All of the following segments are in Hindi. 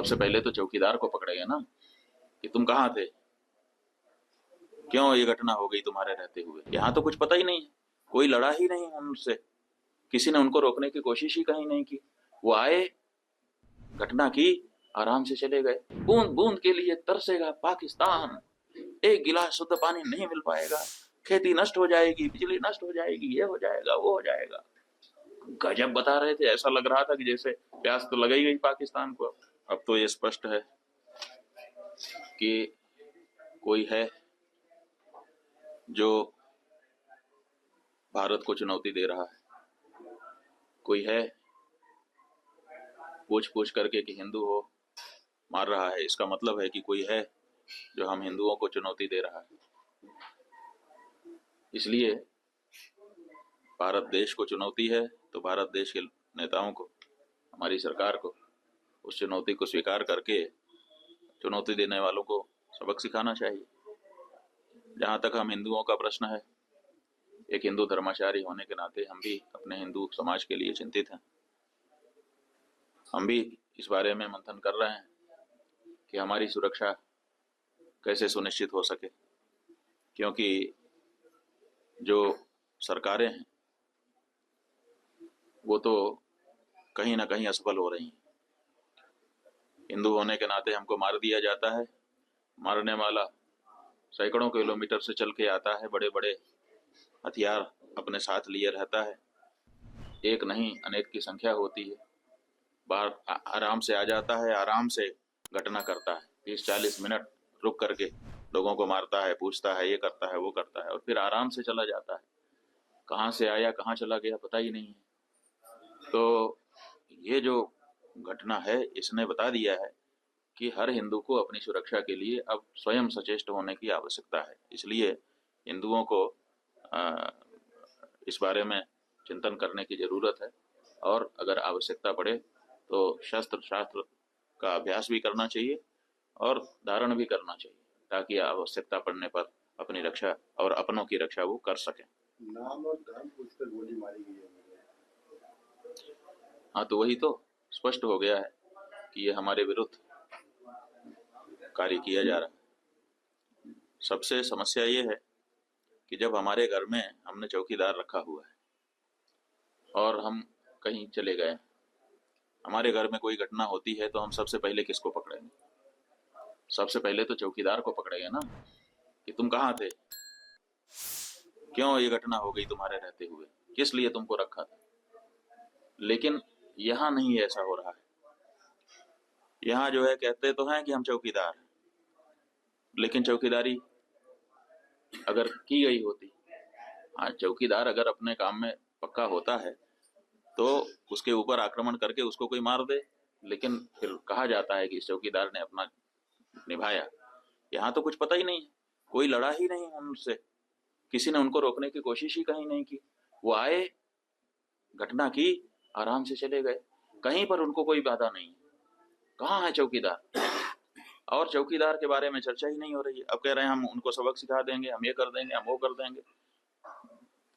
सबसे पहले तो चौकीदार को पकड़ेंगे ना कि तुम कहाँ थे, क्यों ये घटना हो गई तुम्हारे रहते हुए। यहाँ तो कुछ पता ही नहीं है, कोई लड़ा ही नहीं उनसे, किसी ने उनको रोकने की कोशिश ही कहीं नहीं की। वो आए, घटना की, आराम से चले गए। बूंद बूंद के लिए तरसेगा पाकिस्तान, एक गिलास शुद्ध पानी नहीं मिल पाएगा, खेती नष्ट हो जाएगी, बिजली नष्ट हो जाएगी, ये हो जाएगा, वो हो जाएगा। गजब बता रहे थे, ऐसा लग रहा था कि जैसे प्यास तो लग ही गई पाकिस्तान को। अब तो ये स्पष्ट है कि कोई है जो भारत को चुनौती दे रहा है, कोई है पूछ पूछ करके कि हिंदू हो मार रहा है। इसका मतलब है कि कोई है जो हम हिंदुओं को चुनौती दे रहा है। इसलिए भारत देश को चुनौती है तो भारत देश के नेताओं को, हमारी सरकार को उस चुनौती को स्वीकार करके चुनौती देने वालों को सबक सिखाना चाहिए। जहां तक हम हिंदुओं का प्रश्न है, एक हिंदू धर्माचारी होने के नाते हम भी अपने हिंदू समाज के लिए चिंतित हैं। हम भी इस बारे में मंथन कर रहे हैं कि हमारी सुरक्षा कैसे सुनिश्चित हो सके, क्योंकि जो सरकारें हैं वो तो कहीं ना कहीं असफल हो रही हैं। हिंदू होने के नाते हमको मार दिया जाता है, मारने वाला सैकड़ों किलोमीटर से चल के आता है, बड़े बड़े हथियार अपने साथ लिए रहता है, एक नहीं अनेक की संख्या होती है, बाहर आराम से आ जाता है, आराम से घटना करता है, 30-40 मिनट रुक करके लोगों को मारता है, पूछता है, ये करता है, वो करता है, और फिर आराम से चला जाता है। कहाँ से आया कहाँ चला गया पता ही नहीं है। तो ये जो घटना है इसने बता दिया है कि हर हिंदू को अपनी सुरक्षा के लिए अब स्वयं सचेष्ट होने की आवश्यकता है। इसलिए हिंदुओं को इस बारे में चिंतन करने की जरूरत है, और अगर आवश्यकता पड़े तो शस्त्र शास्त्र का अभ्यास भी करना चाहिए और धारण भी करना चाहिए, ताकि आवश्यकता पड़ने पर अपनी रक्षा और अपनों की रक्षा वो कर सकें। नाम और धर्म पूछकर गोली मारी गई है। हाँ, तो वही तो स्पष्ट हो गया है कि ये हमारे विरुद्ध कार्य किया जा रहा है। सबसे समस्या ये है कि जब हमारे घर में हमने चौकीदार रखा हुआ है और हम कहीं चले गए, हमारे घर में कोई घटना होती है तो हम सबसे पहले किसको पकड़ेंगे? सबसे पहले तो चौकीदार को पकड़ेंगे ना कि तुम कहाँ थे, क्यों ये घटना हो गई तुम्हारे रहते हुए, किस लिए तुमको रखा था। लेकिन यहाँ नहीं ऐसा हो रहा है। यहाँ जो है कहते तो हैं कि हम चौकीदार हैं, लेकिन चौकीदारी अगर की गई होती, हाँ चौकीदार अगर अपने काम में पक्का होता है तो उसके ऊपर आक्रमण करके उसको कोई मार दे, लेकिन फिर कहा जाता है कि इस चौकीदार ने अपना निभाया। यहाँ तो कुछ पता ही नहीं है, कोई लड़ा ही नहीं उनसे, किसी ने उनको रोकने की कोशिश ही कहीं नहीं की। वो आए, घटना की, आराम से चले गए, कहीं पर उनको कोई बाधा नहीं है। कहाँ है चौकीदार? और चौकीदार के बारे में चर्चा ही नहीं हो रही है। अब कह रहे हैं हम उनको सबक सिखा देंगे, हम ये कर देंगे, हम वो कर देंगे।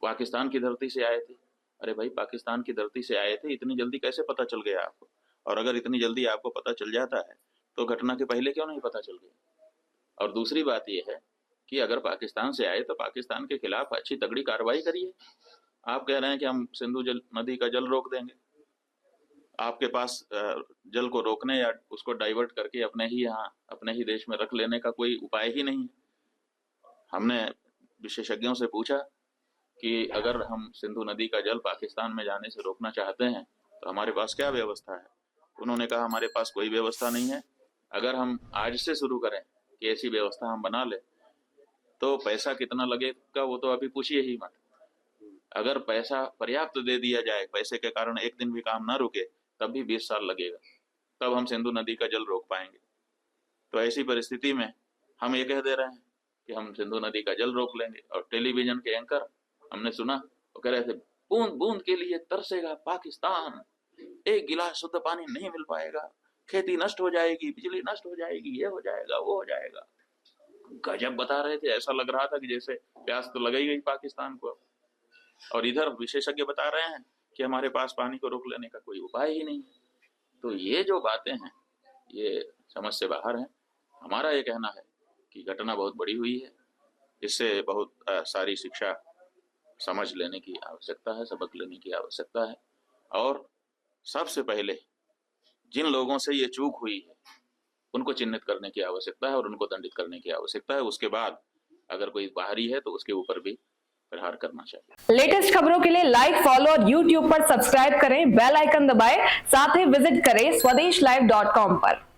पाकिस्तान की धरती से आए थे। अरे भाई, पाकिस्तान की धरती से आए थे, इतनी जल्दी कैसे पता चल गया आपको? और अगर इतनी जल्दी आपको पता चल जाता है तो घटना के पहले क्यों नहीं पता चल गया? और दूसरी बात यह है कि अगर पाकिस्तान से आए तो पाकिस्तान के खिलाफ अच्छी तगड़ी कार्रवाई करिए। आप कह रहे हैं कि हम सिंधु नदी का जल रोक देंगे। आपके पास जल को रोकने या उसको डाइवर्ट करके अपने ही यहाँ अपने ही देश में रख लेने का कोई उपाय ही नहीं है। हमने विशेषज्ञों से पूछा कि अगर हम सिंधु नदी का जल पाकिस्तान में जाने से रोकना चाहते हैं तो हमारे पास क्या व्यवस्था है। उन्होंने कहा हमारे पास कोई व्यवस्था नहीं है। अगर हम आज से शुरू करें कि ऐसी व्यवस्था हम बना ले तो पैसा कितना लगेगा वो तो अभी पूछिए ही मत। अगर पैसा पर्याप्त दे दिया जाए, पैसे के कारण एक दिन भी काम ना रुके, तब भी 20 साल लगेगा, तब हम सिंधु नदी का जल रोक पाएंगे। तो ऐसी परिस्थिति में हम ये कह दे रहे हैं कि हम सिंधु नदी का जल रोक लेंगे। और टेलीविजन के एंकर हमने सुना, वो कह रहे थे बूंद बूंद के लिए तरसेगा पाकिस्तान, एक गिलास शुद्ध पानी नहीं मिल पाएगा, खेती नष्ट हो जाएगी, बिजली नष्ट हो जाएगी, ये हो जाएगा, वो हो जाएगा। गजब बता रहे थे, ऐसा लग रहा था कि जैसे प्यास तो लग ही गई पाकिस्तान को। और इधर विशेषज्ञ बता रहे हैं कि हमारे पास पानी को रोक लेने का कोई उपाय ही नहीं। तो ये जो बातें हैं ये समझ से बाहर है। हमारा ये कहना है कि घटना बहुत बड़ी हुई है, इससे बहुत सारी शिक्षा समझ लेने की आवश्यकता है, सबक लेने की आवश्यकता है। और सबसे पहले जिन लोगों से ये चूक हुई है उनको चिन्हित करने की आवश्यकता है और उनको दंडित करने की आवश्यकता है। उसके बाद अगर कोई बाहरी है तो उसके ऊपर भी प्रहार करना चाहिए। लेटेस्ट खबरों के लिए लाइक, फॉलो और यूट्यूब पर सब्सक्राइब करें, बेल आइकन दबाएं, साथ ही विजिट करें swadeshlive.com पर।